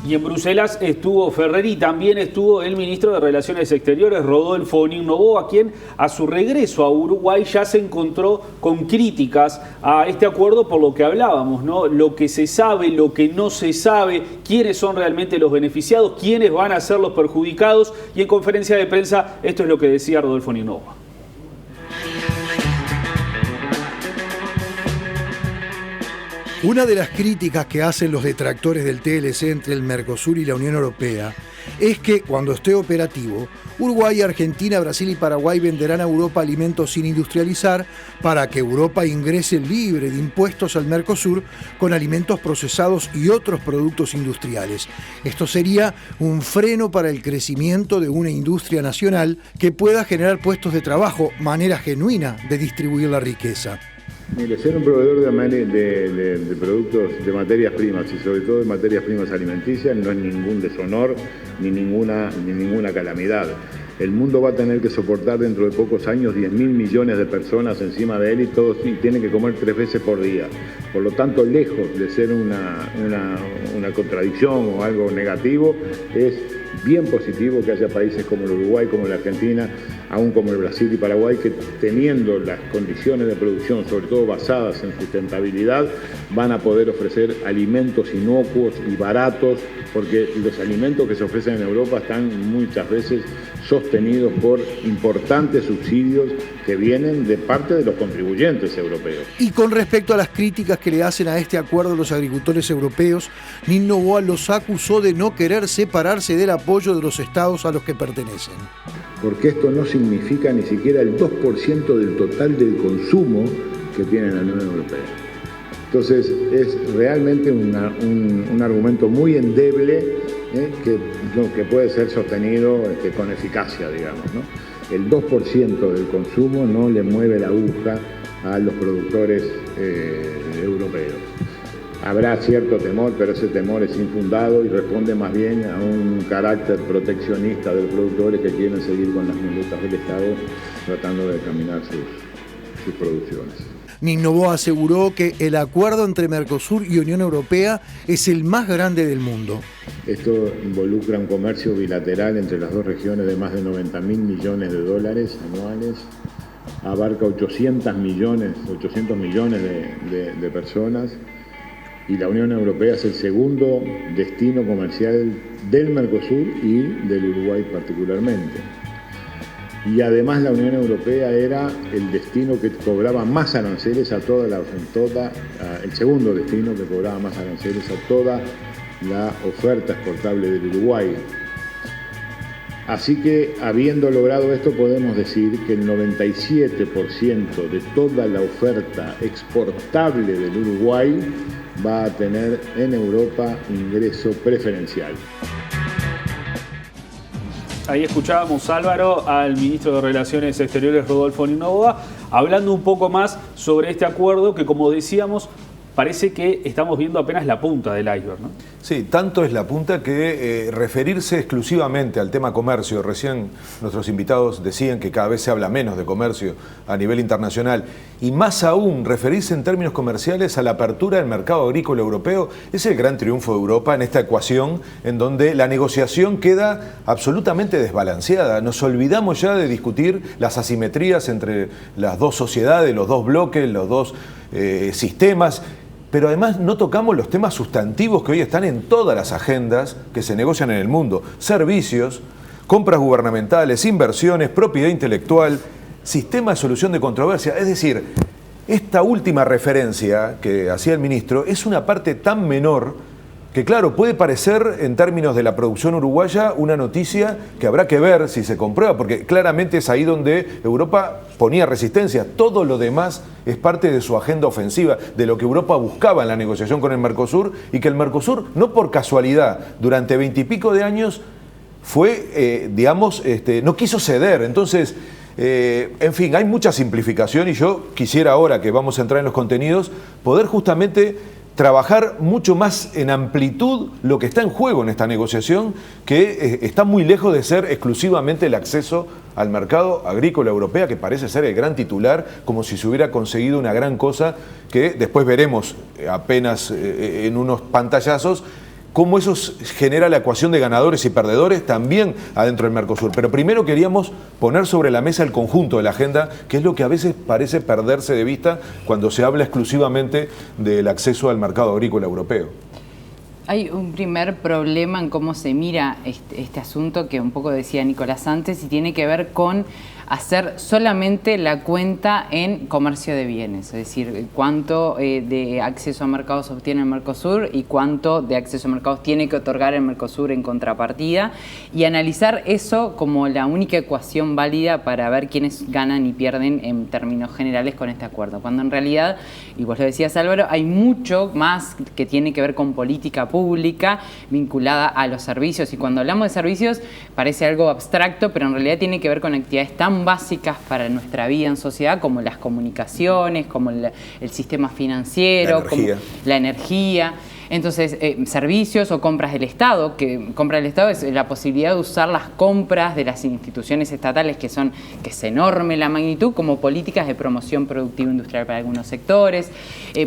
Y en Bruselas estuvo Ferreri y también estuvo el ministro de Relaciones Exteriores, Rodolfo Noboa, quien a su regreso a Uruguay ya se encontró con críticas a este acuerdo por lo que hablábamos, ¿no? Lo que se sabe, lo que no se sabe, quiénes son realmente los beneficiados, quiénes van a ser los perjudicados. Y en conferencia de prensa esto es lo que decía Rodolfo Noboa. Una de las críticas que hacen los detractores del TLC entre el Mercosur y la Unión Europea es que, cuando esté operativo, Uruguay, Argentina, Brasil y Paraguay venderán a Europa alimentos sin industrializar para que Europa ingrese libre de impuestos al Mercosur con alimentos procesados y otros productos industriales. Esto sería un freno para el crecimiento de una industria nacional que pueda generar puestos de trabajo, manera genuina de distribuir la riqueza. Mire, ser un proveedor de productos, de materias primas y sobre todo de materias primas alimenticias no es ningún deshonor ni ninguna calamidad. El mundo va a tener que soportar dentro de pocos años 10.000 millones de personas encima de él y todos tienen que comer 3 veces por día. Por lo tanto, lejos de ser una contradicción o algo negativo, es bien positivo que haya países como el Uruguay, como la Argentina, aún como el Brasil y Paraguay, que teniendo las condiciones de producción, sobre todo basadas en sustentabilidad, van a poder ofrecer alimentos inocuos y baratos, porque los alimentos que se ofrecen en Europa están muchas veces sostenidos por importantes subsidios que vienen de parte de los contribuyentes europeos. Y con respecto a las críticas que le hacen a este acuerdo los agricultores europeos, Noboa los acusó de no querer separarse del apoyo de los estados a los que pertenecen. Porque esto no significa ni siquiera el 2% del total del consumo que tiene la Unión Europea. Entonces es realmente un argumento muy endeble que puede ser sostenido con eficacia, digamos, ¿no? El 2% del consumo no le mueve la aguja a los productores europeos. Habrá cierto temor, pero ese temor es infundado y responde más bien a un carácter proteccionista de los productores que quieren seguir con las muletas del Estado tratando de caminar sus producciones. Nick Noboa aseguró que el acuerdo entre Mercosur y Unión Europea es el más grande del mundo. Esto involucra un comercio bilateral entre las dos regiones de más de 90.000 millones de dólares anuales, abarca 800 millones de personas, y la Unión Europea es el segundo destino comercial del Mercosur y del Uruguay particularmente. Y además la Unión Europea era el destino que cobraba más aranceles el segundo destino que cobraba más aranceles a toda la oferta exportable del Uruguay. Así que, habiendo logrado esto, podemos decir que el 97% de toda la oferta exportable del Uruguay va a tener en Europa ingreso preferencial. Ahí escuchábamos, Álvaro, al ministro de Relaciones Exteriores, Rodolfo Noboa, hablando un poco más sobre este acuerdo que, como decíamos, parece que estamos viendo apenas la punta del iceberg, ¿no? Sí, tanto es la punta que referirse exclusivamente al tema comercio, recién nuestros invitados decían que cada vez se habla menos de comercio a nivel internacional, y más aún referirse en términos comerciales a la apertura del mercado agrícola europeo, es el gran triunfo de Europa en esta ecuación en donde la negociación queda absolutamente desbalanceada. Nos olvidamos ya de discutir las asimetrías entre las dos sociedades, los dos bloques, los dos sistemas, pero además no tocamos los temas sustantivos que hoy están en todas las agendas que se negocian en el mundo: servicios, compras gubernamentales, inversiones, propiedad intelectual, sistema de solución de controversia. Es decir, esta última referencia que hacía el ministro es una parte tan menor que, claro, puede parecer en términos de la producción uruguaya una noticia que habrá que ver si se comprueba, porque claramente es ahí donde Europa ponía resistencia. Todo lo demás es parte de su agenda ofensiva, de lo que Europa buscaba en la negociación con el Mercosur, y que el Mercosur, no por casualidad, durante 20 y pico de años fue, no quiso ceder. Entonces, en fin, hay mucha simplificación, y yo quisiera, ahora que vamos a entrar en los contenidos, poder justamente trabajar mucho más en amplitud lo que está en juego en esta negociación, que está muy lejos de ser exclusivamente el acceso al mercado agrícola europeo, que parece ser el gran titular, como si se hubiera conseguido una gran cosa que después veremos apenas en unos pantallazos, cómo eso genera la ecuación de ganadores y perdedores también adentro del Mercosur. Pero primero queríamos poner sobre la mesa el conjunto de la agenda, que es lo que a veces parece perderse de vista cuando se habla exclusivamente del acceso al mercado agrícola europeo. Hay un primer problema en cómo se mira este asunto, que un poco decía Nicolás antes, y tiene que ver con hacer solamente la cuenta en comercio de bienes, es decir, cuánto de acceso a mercados obtiene el Mercosur y cuánto de acceso a mercados tiene que otorgar el Mercosur en contrapartida, y analizar eso como la única ecuación válida para ver quiénes ganan y pierden en términos generales con este acuerdo, cuando en realidad, y vos lo decías, Álvaro, hay mucho más que tiene que ver con política pública vinculada a los servicios, y cuando hablamos de servicios parece algo abstracto, pero en realidad tiene que ver con actividades tan básicas para nuestra vida en sociedad, como las comunicaciones, como el sistema financiero, como la energía. Entonces, servicios o compras del Estado, que compra del Estado es la posibilidad de usar las compras de las instituciones estatales, que es enorme la magnitud, como políticas de promoción productiva industrial para algunos sectores.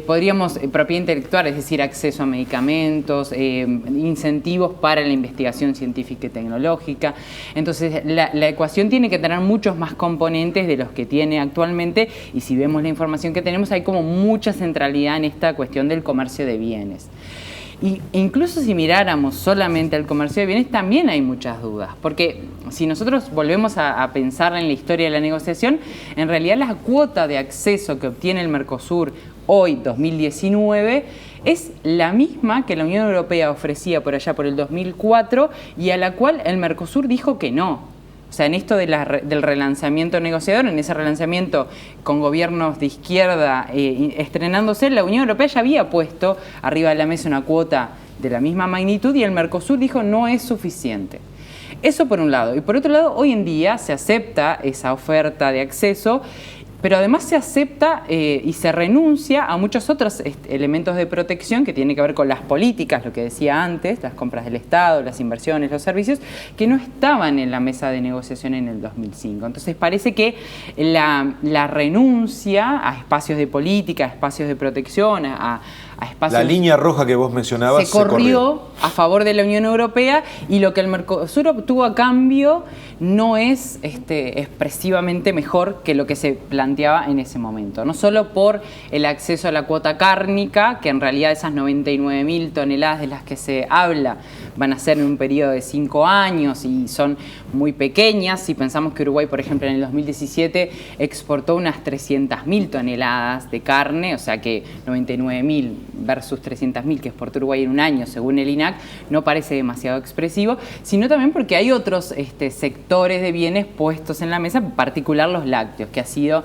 Podríamos, propiedad intelectual, es decir, acceso a medicamentos, incentivos para la investigación científica y tecnológica. Entonces, la ecuación tiene que tener muchos más componentes de los que tiene actualmente, y si vemos la información que tenemos, hay como mucha centralidad en esta cuestión del comercio de bienes. Y incluso si miráramos solamente al comercio de bienes, también hay muchas dudas, porque si nosotros volvemos a pensar en la historia de la negociación, en realidad la cuota de acceso que obtiene el Mercosur hoy, 2019, es la misma que la Unión Europea ofrecía por allá por el 2004 y a la cual el Mercosur dijo que no. O sea, en esto del relanzamiento negociador, en ese relanzamiento con gobiernos de izquierda estrenándose, la Unión Europea ya había puesto arriba de la mesa una cuota de la misma magnitud y el Mercosur dijo no es suficiente. Eso por un lado. Y por otro lado, hoy en día se acepta esa oferta de acceso pero además se acepta y se renuncia a muchos otros elementos de protección que tienen que ver con las políticas, lo que decía antes, las compras del Estado, las inversiones, los servicios, que no estaban en la mesa de negociación en el 2005. Entonces parece que la renuncia a espacios de política, a espacios de protección, a espacios... La línea roja que vos mencionabas se corrió a favor de la Unión Europea, y lo que el Mercosur obtuvo a cambio no es expresivamente mejor que lo que se planteaba en ese momento. No solo por el acceso a la cuota cárnica, que en realidad esas 99.000 toneladas de las que se habla van a ser en un periodo de 5 años y son muy pequeñas. Si pensamos que Uruguay, por ejemplo, en el 2017 exportó unas 300.000 toneladas de carne, o sea que 99.000 versus 300.000 que exportó Uruguay en un año, según el INAC, no parece demasiado expresivo, sino también porque hay otros sectores de bienes puestos en la mesa, en particular los lácteos, que ha sido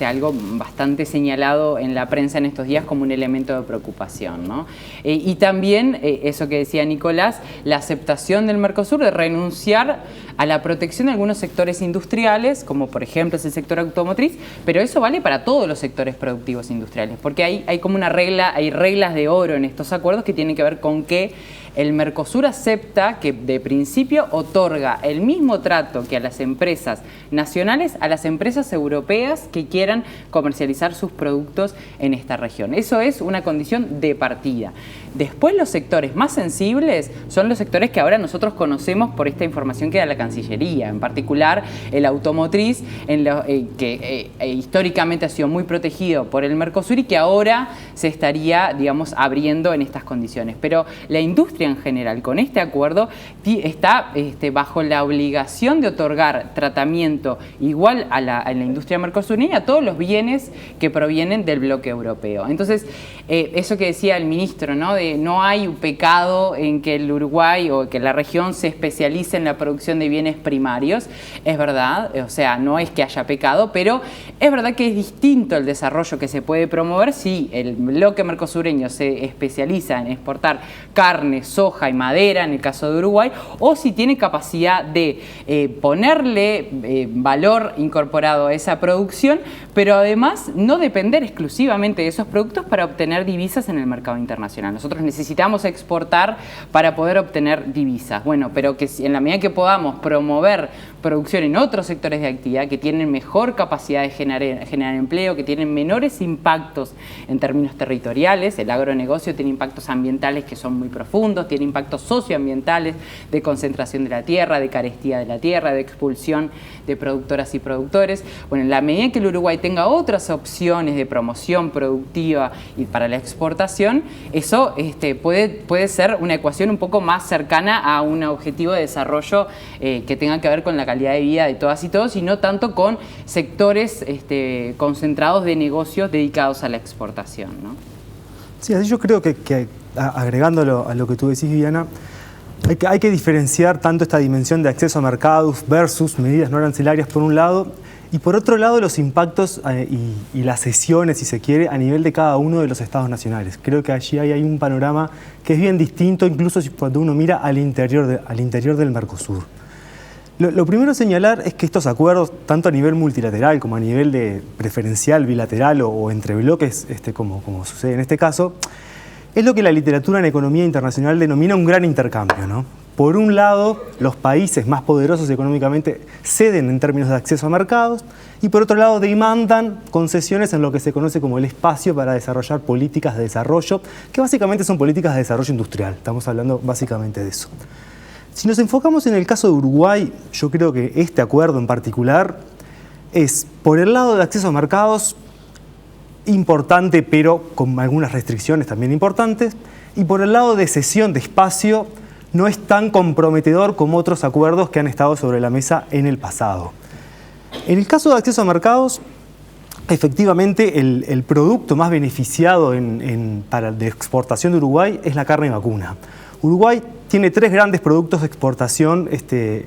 algo bastante señalado en la prensa en estos días como un elemento de preocupación, ¿no? Y también, eso que decía Nicolás, la aceptación del Mercosur de renunciar a la protección de algunos sectores industriales, como por ejemplo es el sector automotriz, pero eso vale para todos los sectores productivos industriales, porque hay como una regla, hay reglas de oro en estos acuerdos que tienen que ver con que el Mercosur acepta que de principio otorga el mismo trato que a las empresas nacionales, a las empresas europeas que quieran comercializar sus productos en esta región. Eso es una condición de partida. Después, los sectores más sensibles son los sectores que ahora nosotros conocemos por esta información que da la Cancillería, en particular el automotriz, que históricamente ha sido muy protegido por el Mercosur y que ahora se estaría, digamos, abriendo en estas condiciones. Pero la industria en general, con este acuerdo, está bajo la obligación de otorgar tratamiento igual a la industria mercosurina y a todos los bienes que provienen del bloque europeo. Entonces, eso que decía el ministro, ¿no? De no hay un pecado en que el Uruguay o que la región se especialice en la producción de bienes primarios, es verdad, o sea, no es que haya pecado, pero es verdad que es distinto el desarrollo que se puede promover si el bloque mercosureño se especializa en exportar carne, soja y madera, en el caso de Uruguay, o si tiene capacidad de ponerle valor incorporado a esa producción, pero además no depender exclusivamente de esos productos para obtener divisas en el mercado internacional. Nosotros necesitamos exportar para poder obtener divisas. Bueno, pero que en la medida que podamos promover producción en otros sectores de actividad que tienen mejor capacidad de generar empleo, que tienen menores impactos en términos territoriales, el agronegocio tiene impactos ambientales que son muy profundos, tiene impactos socioambientales de concentración de la tierra, de carestía de la tierra, de expulsión de productoras y productores. Bueno, en la medida que el Uruguay tenga otras opciones de promoción productiva y para la exportación, eso puede ser una ecuación un poco más cercana a un objetivo de desarrollo que tenga que ver con la calidad de vida de todas y todos, y no tanto con sectores concentrados de negocios dedicados a la exportación, ¿no? Sí, así yo creo que agregándolo a lo que tú decís, Viviana, hay que diferenciar tanto esta dimensión de acceso a mercados versus medidas no arancelarias por un lado, y por otro lado los impactos y las sesiones, si se quiere, a nivel de cada uno de los estados nacionales. Creo que allí hay un panorama que es bien distinto, incluso cuando uno mira al interior del Mercosur. Lo primero a señalar es que estos acuerdos, tanto a nivel multilateral como a nivel de preferencial, bilateral o entre bloques, como sucede en este caso, es lo que la literatura en economía internacional denomina un gran intercambio, ¿no? Por un lado, los países más poderosos económicamente ceden en términos de acceso a mercados y por otro lado demandan concesiones en lo que se conoce como el espacio para desarrollar políticas de desarrollo, que básicamente son políticas de desarrollo industrial. Estamos hablando básicamente de eso. Si nos enfocamos en el caso de Uruguay, yo creo que este acuerdo en particular es, por el lado de acceso a mercados, importante, pero con algunas restricciones también importantes, y por el lado de cesión de espacio, no es tan comprometedor como otros acuerdos que han estado sobre la mesa en el pasado. En el caso de acceso a mercados, efectivamente el producto más beneficiado de exportación de Uruguay es la carne vacuna. Uruguay tiene 3 grandes productos de exportación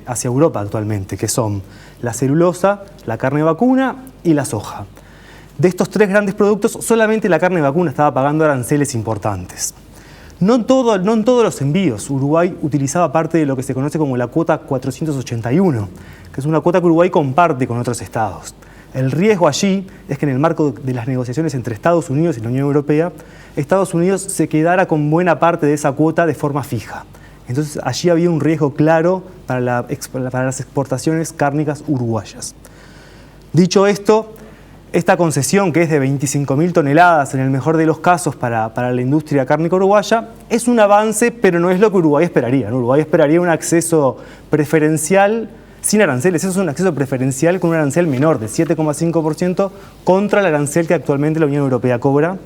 hacia Europa actualmente, que son la celulosa, la carne vacuna y la soja. De estos 3 grandes productos, solamente la carne vacuna estaba pagando aranceles importantes. No en todos los envíos. Uruguay utilizaba parte de lo que se conoce como la cuota 481, que es una cuota que Uruguay comparte con otros estados. El riesgo allí es que en el marco de las negociaciones entre Estados Unidos y la Unión Europea, Estados Unidos se quedara con buena parte de esa cuota de forma fija. Entonces allí había un riesgo claro para las exportaciones cárnicas uruguayas. Dicho esto, esta concesión, que es de 25.000 toneladas en el mejor de los casos para la industria cárnica uruguaya, es un avance, pero no es lo que Uruguay esperaría, ¿no? Uruguay esperaría un acceso preferencial sin aranceles. Eso es un acceso preferencial con un arancel menor de 7,5% contra el arancel que actualmente la Unión Europea cobra,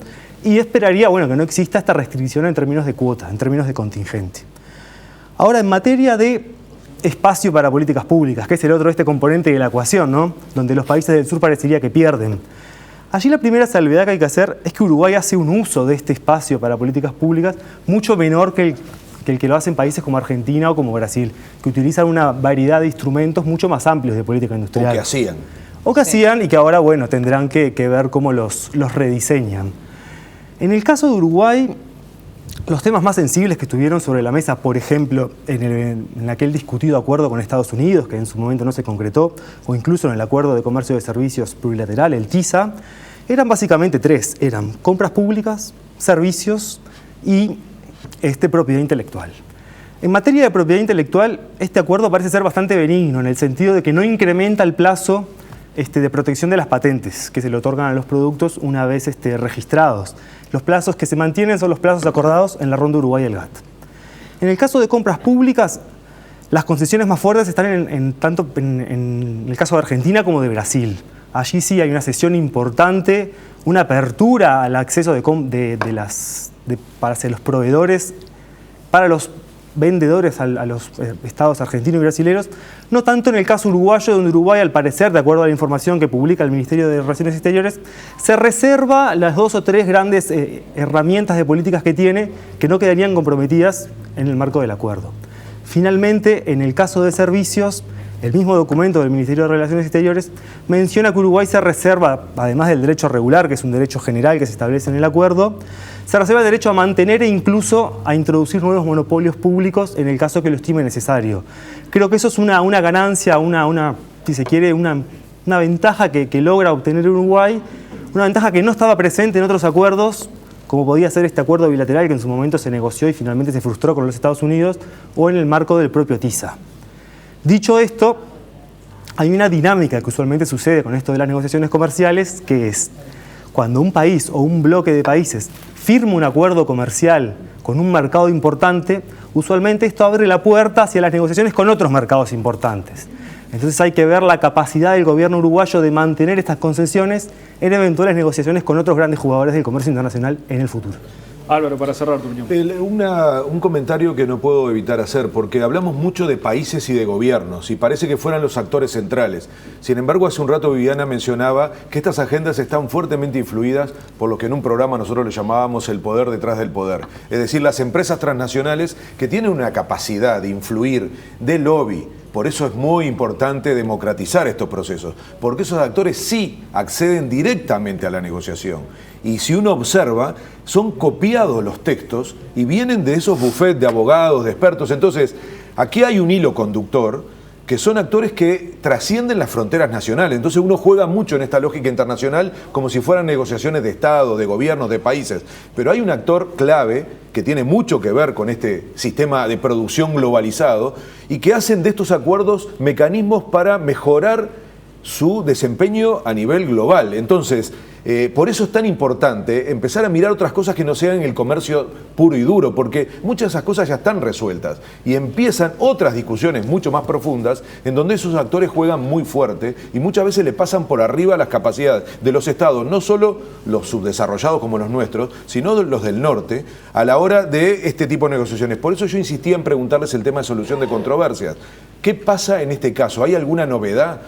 y esperaría, bueno, que no exista esta restricción en términos de cuota, en términos de contingente. Ahora, en materia de espacio para políticas públicas, que es el otro componente de la ecuación, ¿no? Donde los países del sur parecería que pierden. Allí la primera salvedad que hay que hacer es que Uruguay hace un uso de este espacio para políticas públicas mucho menor que el que lo hacen países como Argentina o como Brasil, que utilizan una variedad de instrumentos mucho más amplios de política industrial. O que hacían y que ahora, bueno, tendrán que ver cómo los rediseñan. En el caso de Uruguay, los temas más sensibles que estuvieron sobre la mesa, por ejemplo, en aquel discutido acuerdo con Estados Unidos, que en su momento no se concretó, o incluso en el Acuerdo de Comercio de Servicios Plurilateral, el TISA, eran básicamente tres. Eran compras públicas, servicios y propiedad intelectual. En materia de propiedad intelectual, este acuerdo parece ser bastante benigno, en el sentido de que no incrementa el plazo de protección de las patentes que se le otorgan a los productos una vez registrados. Los plazos que se mantienen son los plazos acordados en la ronda Uruguay del GATT. En el caso de compras públicas, las concesiones más fuertes están tanto en el caso de Argentina como de Brasil. Allí sí hay una cesión importante, una apertura al acceso para los proveedores, para los vendedores a los estados argentinos y brasileños, no tanto en el caso uruguayo, donde Uruguay, al parecer, de acuerdo a la información que publica el Ministerio de Relaciones Exteriores, se reserva las 2 o 3 grandes herramientas de políticas que tiene, que no quedarían comprometidas en el marco del acuerdo. Finalmente, en el caso de servicios, el mismo documento del Ministerio de Relaciones Exteriores menciona que Uruguay se reserva, además del derecho regular, que es un derecho general que se establece en el acuerdo, se reserva el derecho a mantener e incluso a introducir nuevos monopolios públicos en el caso que lo estime necesario. Creo que eso es una ganancia, si se quiere, una ventaja que logra obtener Uruguay, una ventaja que no estaba presente en otros acuerdos, como podía ser este acuerdo bilateral que en su momento se negoció y finalmente se frustró con los Estados Unidos, o en el marco del propio TISA. Dicho esto, hay una dinámica que usualmente sucede con esto de las negociaciones comerciales, que es cuando un país o un bloque de países firma un acuerdo comercial con un mercado importante, usualmente esto abre la puerta hacia las negociaciones con otros mercados importantes. Entonces hay que ver la capacidad del gobierno uruguayo de mantener estas concesiones en eventuales negociaciones con otros grandes jugadores del comercio internacional en el futuro. Álvaro, para cerrar tu opinión. Un comentario que no puedo evitar hacer, porque hablamos mucho de países y de gobiernos, y parece que fueran los actores centrales. Sin embargo, hace un rato Viviana mencionaba que estas agendas están fuertemente influidas por lo que en un programa nosotros le llamábamos el poder detrás del poder. Es decir, las empresas transnacionales que tienen una capacidad de influir, de lobby. Por eso es muy importante democratizar estos procesos, porque esos actores sí acceden directamente a la negociación. Y si uno observa, son copiados los textos y vienen de esos bufetes de abogados, de expertos. Entonces, aquí hay un hilo conductor, que son actores que trascienden las fronteras nacionales. Entonces uno juega mucho en esta lógica internacional como si fueran negociaciones de Estado, de gobiernos, de países. Pero hay un actor clave que tiene mucho que ver con este sistema de producción globalizado y que hacen de estos acuerdos mecanismos para mejorar su desempeño a nivel global. Entonces, por eso es tan importante empezar a mirar otras cosas que no sean el comercio puro y duro, porque muchas de esas cosas ya están resueltas y empiezan otras discusiones mucho más profundas en donde esos actores juegan muy fuerte y muchas veces le pasan por arriba las capacidades de los estados, no solo los subdesarrollados como los nuestros, sino los del norte, a la hora de este tipo de negociaciones. Por eso yo insistía en preguntarles el tema de solución de controversias. ¿Qué pasa en este caso? ¿Hay alguna novedad?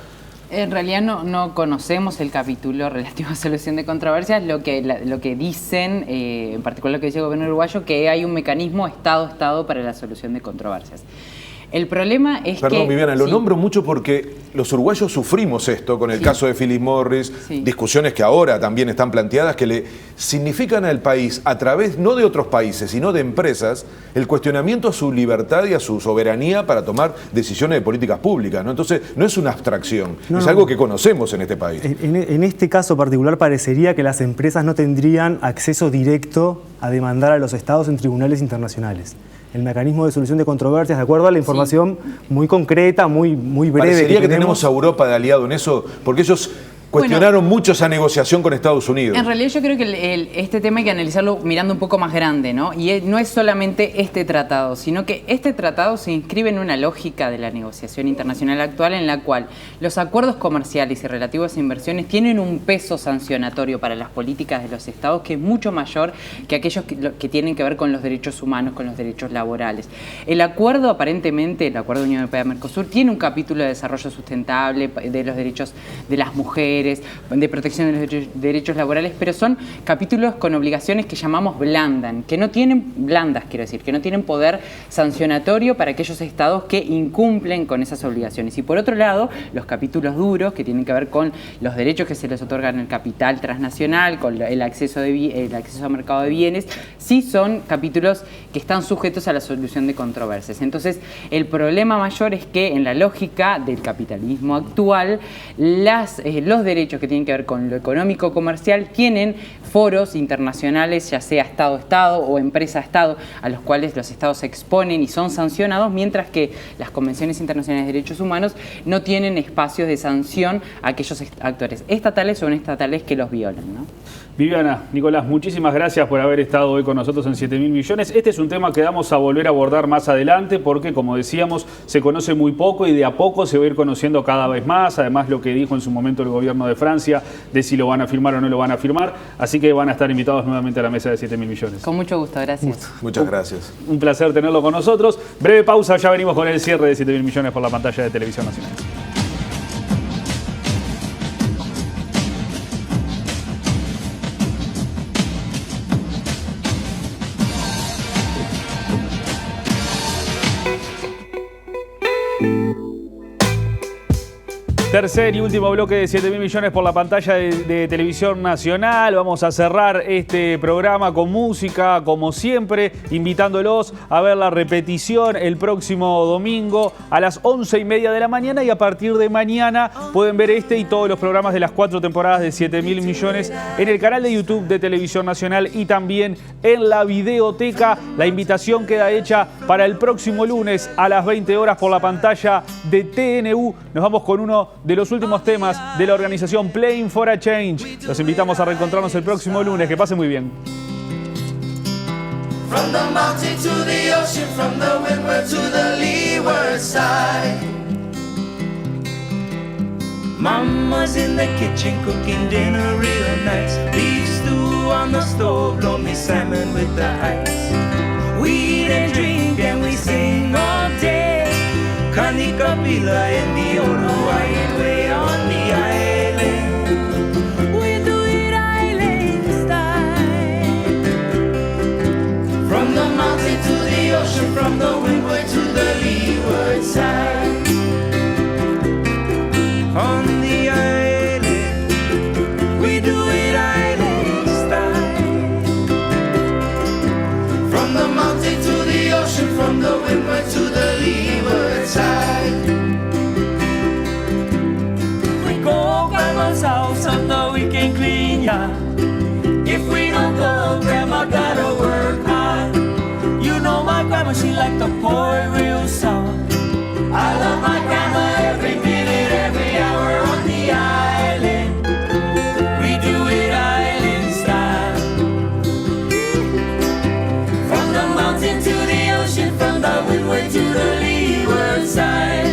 En realidad no conocemos el capítulo relativo a solución de controversias, lo que dicen, en particular lo que dice el gobierno uruguayo, que hay un mecanismo Estado-Estado para la solución de controversias. El problema es Perdón, que... Viviana, lo nombro mucho porque los uruguayos sufrimos esto con el caso de Philip Morris, discusiones que ahora también están planteadas que le significan al país, a través no de otros países, sino de empresas, el cuestionamiento a su libertad y a su soberanía para tomar decisiones de políticas públicas, ¿no? Entonces, no es una abstracción, es algo que conocemos en este país. En este caso particular parecería que las empresas no tendrían acceso directo a demandar a los estados en tribunales internacionales. El mecanismo de solución de controversias, de acuerdo a la información muy concreta, muy breve. Parecería que tenemos a Europa de aliado en eso, porque ellos cuestionaron mucho esa negociación con Estados Unidos. En realidad yo creo que este tema hay que analizarlo mirando un poco más grande, ¿no? Y no es solamente este tratado, sino que este tratado se inscribe en una lógica de la negociación internacional actual en la cual los acuerdos comerciales y relativos a inversiones tienen un peso sancionatorio para las políticas de los estados que es mucho mayor que aquellos que tienen que ver con los derechos humanos, con los derechos laborales. El acuerdo, aparentemente, el Acuerdo Unión Europea-Mercosur, tiene un capítulo de desarrollo sustentable, de los derechos de las mujeres, de protección de los derechos laborales, pero son capítulos con obligaciones que llamamos blandas, que no tienen poder sancionatorio para aquellos estados que incumplen con esas obligaciones. Y por otro lado, los capítulos duros, que tienen que ver con los derechos que se les otorgan al capital transnacional, con el acceso al mercado de bienes, sí son capítulos que están sujetos a la solución de controversias. Entonces, el problema mayor es que en la lógica del capitalismo actual, los derechos que tienen que ver con lo económico comercial tienen foros internacionales, ya sea Estado-Estado o empresa-Estado, a los cuales los estados se exponen y son sancionados, mientras que las convenciones internacionales de derechos humanos no tienen espacios de sanción a aquellos actores estatales o no estatales que los violan, ¿no? Viviana, Nicolás, muchísimas gracias por haber estado hoy con nosotros en 7.000 millones. Este es un tema que vamos a volver a abordar más adelante porque, como decíamos, se conoce muy poco y de a poco se va a ir conociendo cada vez más. Además, lo que dijo en su momento el gobierno de Francia de si lo van a firmar o no lo van a firmar. Así que van a estar invitados nuevamente a la mesa de 7.000 millones. Con mucho gusto, gracias. Muchas gracias. Un placer tenerlo con nosotros. Breve pausa, ya venimos con el cierre de 7.000 millones por la pantalla de Televisión Nacional. Tercer y último bloque de 7.000 millones por la pantalla de Televisión Nacional. Vamos a cerrar este programa con música, como siempre, invitándolos a ver la repetición el próximo domingo a las 11:30 de la mañana, y a partir de mañana pueden ver este y todos los programas de las 4 temporadas de 7.000 millones en el canal de YouTube de Televisión Nacional y también en la videoteca. La invitación queda hecha para el próximo lunes a las 20 horas por la pantalla de TNU. Nos vamos con uno de los últimos temas de la organización Playing for a Change. Los invitamos a reencontrarnos el próximo lunes. Que pasen muy bien. From the mountain to the ocean, from the windward to the leeward side. Mama's in the kitchen cooking dinner real nice. Beef stew on the stove, lonely salmon with the ice. We eat and drink and we sing all day. Kanikapila in the old Hawaiian way on the island. We do it island style. From the mountain to the ocean, from the windward to the leeward side. On the island, we do it island style. From the mountain to the ocean, from the windward to the leeward side. We go grandma's house so we can clean ya. If we don't go, grandma gotta work hard. You know my grandma, she like to pour it real soft. I love my grandma every minute, every hour on the island. We do it island style. From the mountain to the ocean, from the windward to the leeward side.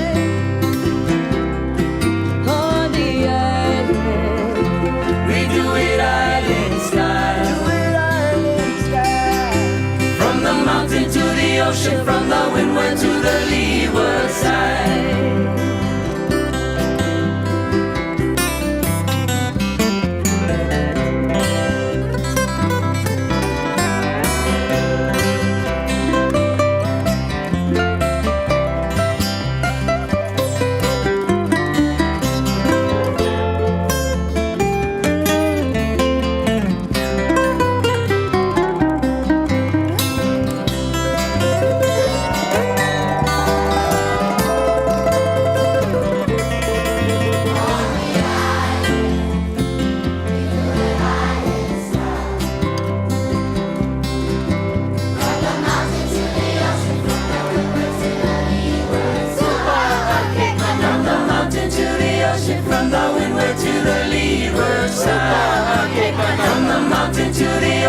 On the island, we do it island style. From the mountain to the ocean, from the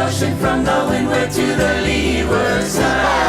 ocean from the windward to the leeward side.